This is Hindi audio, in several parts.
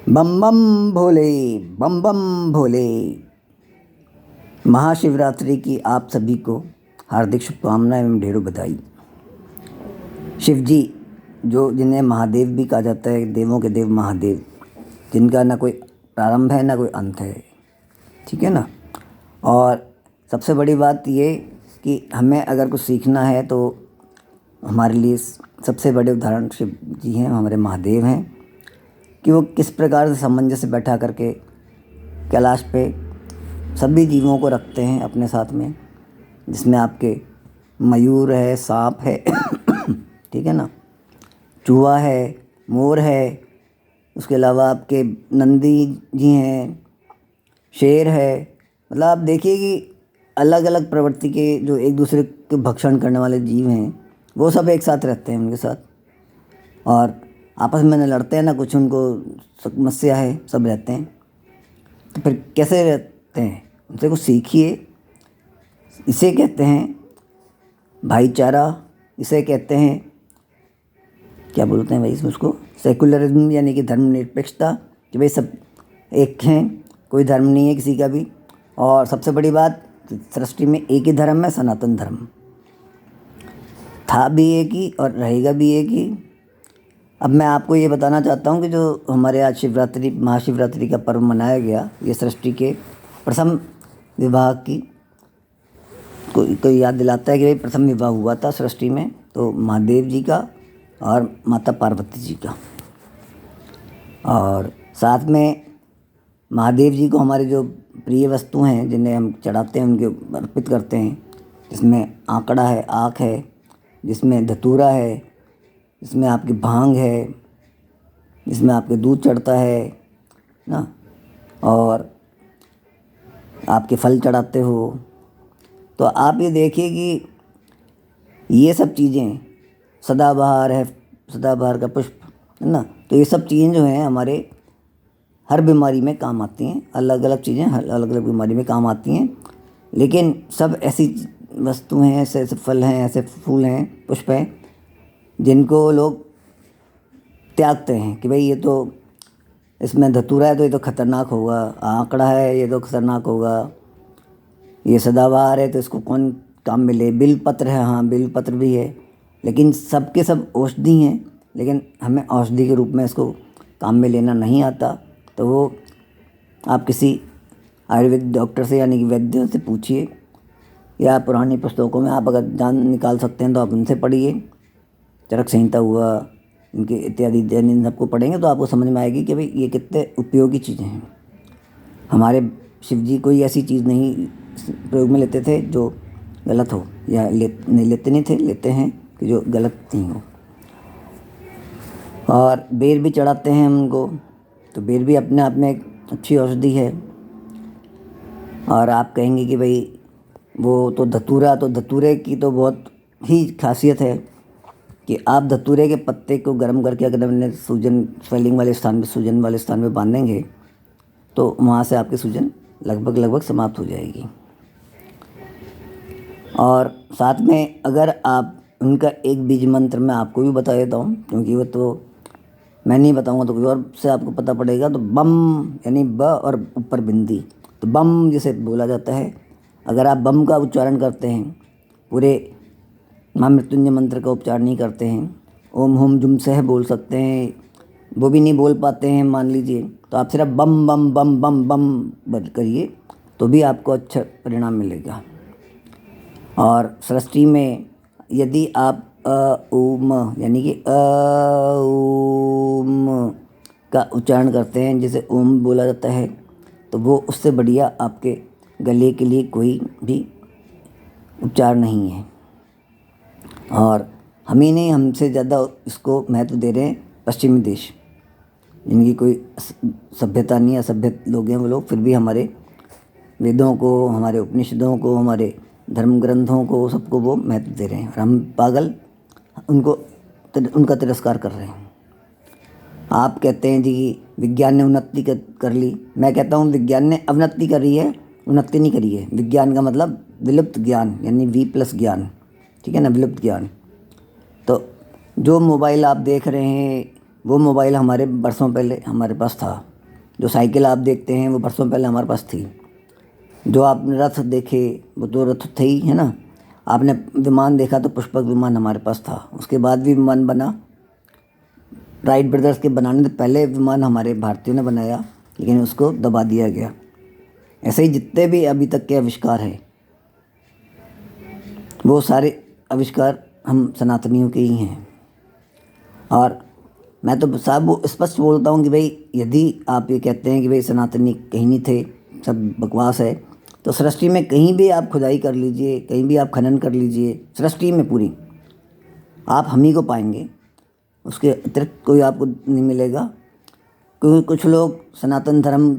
बम बम भोले, बम बम भोले। महाशिवरात्रि की आप सभी को हार्दिक शुभकामनाएं एवं ढेरों बधाई। शिव जी, जो जिन्हें महादेव भी कहा जाता है, देवों के देव महादेव, जिनका ना कोई प्रारंभ है ना कोई अंत है, ठीक है ना। और सबसे बड़ी बात ये कि हमें अगर कुछ सीखना है तो हमारे लिए सबसे बड़े उदाहरण शिव जी हैं, हमारे महादेव हैं, कि वो किस प्रकार से सामंजस्य से बैठा करके कैलाश पे सभी जीवों को रखते हैं अपने साथ में, जिसमें आपके मयूर है, सांप है ठीक है ना, चूहा है, मोर है, उसके अलावा आपके नंदी जी हैं, शेर है। मतलब आप देखिए कि अलग अलग प्रवृत्ति के जो एक दूसरे के भक्षण करने वाले जीव हैं, वो सब एक साथ रहते हैं उनके साथ, और आपस में न लड़ते हैं ना कुछ उनको समस्या है, सब रहते हैं। तो फिर कैसे रहते हैं, उनसे कुछ सीखिए। इसे कहते हैं भाईचारा, इसे कहते हैं क्या बोलते हैं भाई उसको, सेकुलरिज्म, यानी कि धर्मनिरपेक्षता, कि भाई सब एक हैं, कोई धर्म नहीं है किसी का भी। और सबसे बड़ी बात, सृष्टि में एक ही धर्म है, सनातन धर्म, था भी एक ही और रहेगा भी एक ही। अब मैं आपको ये बताना चाहता हूँ कि जो हमारे आज शिवरात्रि, महाशिवरात्रि का पर्व मनाया गया, ये सृष्टि के प्रथम विवाह की को याद दिलाता है कि भाई प्रथम विवाह हुआ था सृष्टि में, तो महादेव जी का और माता पार्वती जी का। और साथ में महादेव जी को हमारे जो प्रिय वस्तु हैं, जिन्हें हम चढ़ाते हैं, उनके अर्पित करते हैं, जिसमें आंकड़ा है, आँख है, जिसमें धतूरा है, जिसमें आपकी भांग है, जिसमें आपके दूध चढ़ता है ना, और आपके फल चढ़ाते हो। तो आप ये देखिए कि ये सब चीज़ें, सदाबहार है, सदाबहार का पुष्प है ना, तो ये सब चीज़ें जो हैं हमारे हर बीमारी में काम आती हैं। अलग अलग चीज़ें हर अलग अलग बीमारी में काम आती हैं, लेकिन सब ऐसी वस्तुएं हैं, ऐसे ऐसे फल हैं, ऐसे फूल हैं, पुष्प हैं, जिनको लोग त्यागते हैं कि भाई ये तो, इसमें धतूरा है तो ये तो खतरनाक होगा, आंकड़ा है ये तो खतरनाक होगा, ये सदाबहार है तो इसको कौन काम में ले, बिल पत्र है, हाँ बिल पत्र भी है, लेकिन सब के सब औषधि हैं, लेकिन हमें औषधि के रूप में इसको काम में लेना नहीं आता। तो वो आप किसी आयुर्वेद डॉक्टर से, यानी कि वैद्य से पूछिए, या पुरानी पुस्तकों में आप अगर जान निकाल सकते हैं तो आप उनसे पढ़िए। चरक संहिता हुआ, इनके इत्यादि इन सबको पढ़ेंगे तो आपको समझ में आएगी कि भाई ये कितने उपयोगी चीज़ें हैं। हमारे शिव जी कोई ऐसी चीज़ नहीं प्रयोग में लेते थे जो गलत हो, या नहीं लेते नहीं थे, लेते हैं कि जो गलत नहीं हो। और बेर भी चढ़ाते हैं उनको, तो बेर भी अपने आप में एक अच्छी औषधि है। और आप कहेंगे कि भाई वो तो धतूरा, तो धतूरे की तो बहुत ही खासियत है कि आप धतूरे के पत्ते को गर्म करके अगर हमने सूजन, स्वेलिंग वाले स्थान पे, सूजन वाले स्थान पे बांधेंगे तो वहाँ से आपकी सूजन लगभग समाप्त हो जाएगी। और साथ में अगर आप उनका एक बीज मंत्र मैं आपको भी बता देता हूँ, क्योंकि वो तो मैं नहीं बताऊँगा तो कोई और से आपको पता पड़ेगा। तो बम, यानी ब और ऊपर बिंदी, तो बम जिसे बोला जाता है, अगर आप बम का उच्चारण करते हैं, पूरे महामृत्युंजय मंत्र का उच्चारण नहीं करते हैं, ओम होम जुम सह बोल सकते हैं, वो भी नहीं बोल पाते हैं मान लीजिए, तो आप सिर्फ बम बम बम बम बम बंद करिए तो भी आपको अच्छा परिणाम मिलेगा। और सृष्टि में यदि आप ओम, यानी कि ओम का उच्चारण करते हैं, जिसे ओम बोला जाता है, तो वो उससे बढ़िया आपके गले के लिए कोई भी उपचार नहीं है। और हम ही नहीं, हमसे ज़्यादा इसको महत्व दे रहे हैं पश्चिमी देश, जिनकी कोई सभ्यता नहीं है, असभ्य लोग हैं वो लोग, फिर भी हमारे वेदों को, हमारे उपनिषदों को, हमारे धर्म ग्रंथों को, सबको वो महत्व दे रहे हैं, और हम पागल उनको उनका तिरस्कार कर रहे हैं। आप कहते हैं जी कि विज्ञान ने उन्नति कर ली, मैं कहता हूँ विज्ञान ने अवनति करी है, उन्नति नहीं करी है। विज्ञान का मतलब विलुप्त ज्ञान, यानी V+ ज्ञान, ठीक है ना, विलुप्त ज्ञान। तो जो मोबाइल आप देख रहे हैं, वो मोबाइल हमारे वर्षों पहले हमारे पास था, जो साइकिल आप देखते हैं वो बरसों पहले हमारे पास थी। जो आपने रथ देखे वो तो रथ थे ही, है ना। आपने विमान देखा तो पुष्पक विमान हमारे पास था। उसके बाद भी विमान बना, राइट ब्रदर्स के बनाने से पहले विमान हमारे भारतीयों ने बनाया, लेकिन उसको दबा दिया गया। ऐसे ही जितने भी अभी तक के आविष्कार हैं वो सारे आविष्कार हम सनातनियों के ही हैं। और मैं तो साहब स्पष्ट बोलता हूँ कि भाई यदि आप ये कहते हैं कि भाई सनातनी कहीं नहीं थे, सब बकवास है, तो सृष्टि में कहीं भी आप खुदाई कर लीजिए, कहीं भी आप खनन कर लीजिए, सृष्टि में पूरी आप हम ही को पाएंगे, उसके अतिरिक्त कोई आपको नहीं मिलेगा। क्योंकि कुछ लोग सनातन धर्म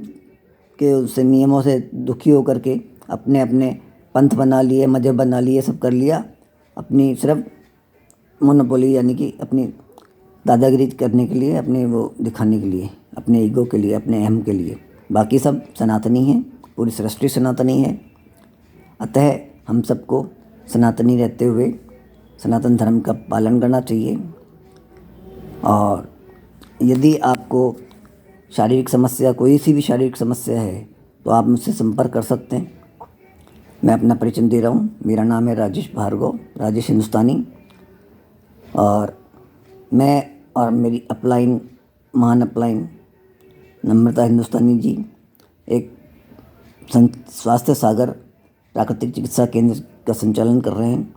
के उससे नियमों से दुखी होकर के अपने अपने पंथ बना लिए, मजहब बना लिए, सब कर लिया, अपनी सिर्फ मोनोपोली यानी कि अपनी दादागिरी करने के लिए, अपने वो दिखाने के लिए, अपने ईगो के लिए, अपने अहम के लिए। बाकी सब सनातनी हैं, पूरी सृष्टि सनातनी है। अतः हम सबको सनातनी रहते हुए सनातन धर्म का पालन करना चाहिए। और यदि आपको शारीरिक समस्या, कोई सी भी शारीरिक समस्या है, तो आप मुझसे संपर्क कर सकते हैं। मैं अपना परिचय दे रहा हूँ। मेरा नाम है राजेश भार्गव, राजेश हिंदुस्तानी। और मैं और मेरी अपलाइन, महान अपलाइन नम्रता हिंदुस्तानी जी एक स्वास्थ्य सागर प्राकृतिक चिकित्सा केंद्र का संचालन कर रहे हैं,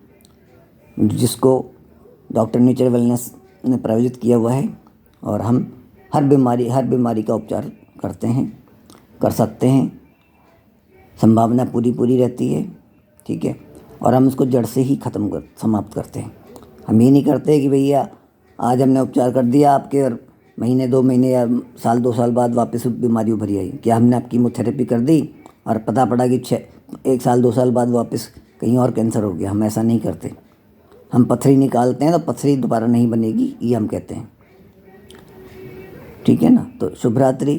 जिसको डॉक्टर नेचर वेलनेस ने प्रायोजित किया हुआ है। और हम हर बीमारी का उपचार करते हैं, कर सकते हैं, संभावना पूरी रहती है, ठीक है। और हम उसको जड़ से ही समाप्त करते हैं। हम ये नहीं करते कि भैया आज हमने उपचार कर दिया आपके और महीने 2 महीने या साल 2 साल बाद वापस बीमारी उभरी आई। क्या हमने आपकी कीमोथेरेपी कर दी और पता पड़ा कि 1 साल 2 साल बाद वापस कहीं और कैंसर हो गया? हम ऐसा नहीं करते। हम पथरी निकालते हैं तो पथरी दोबारा नहीं बनेगी, ये हम कहते हैं, ठीक है ना। तो शुभ रात्रि,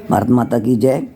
भारत माता की जय।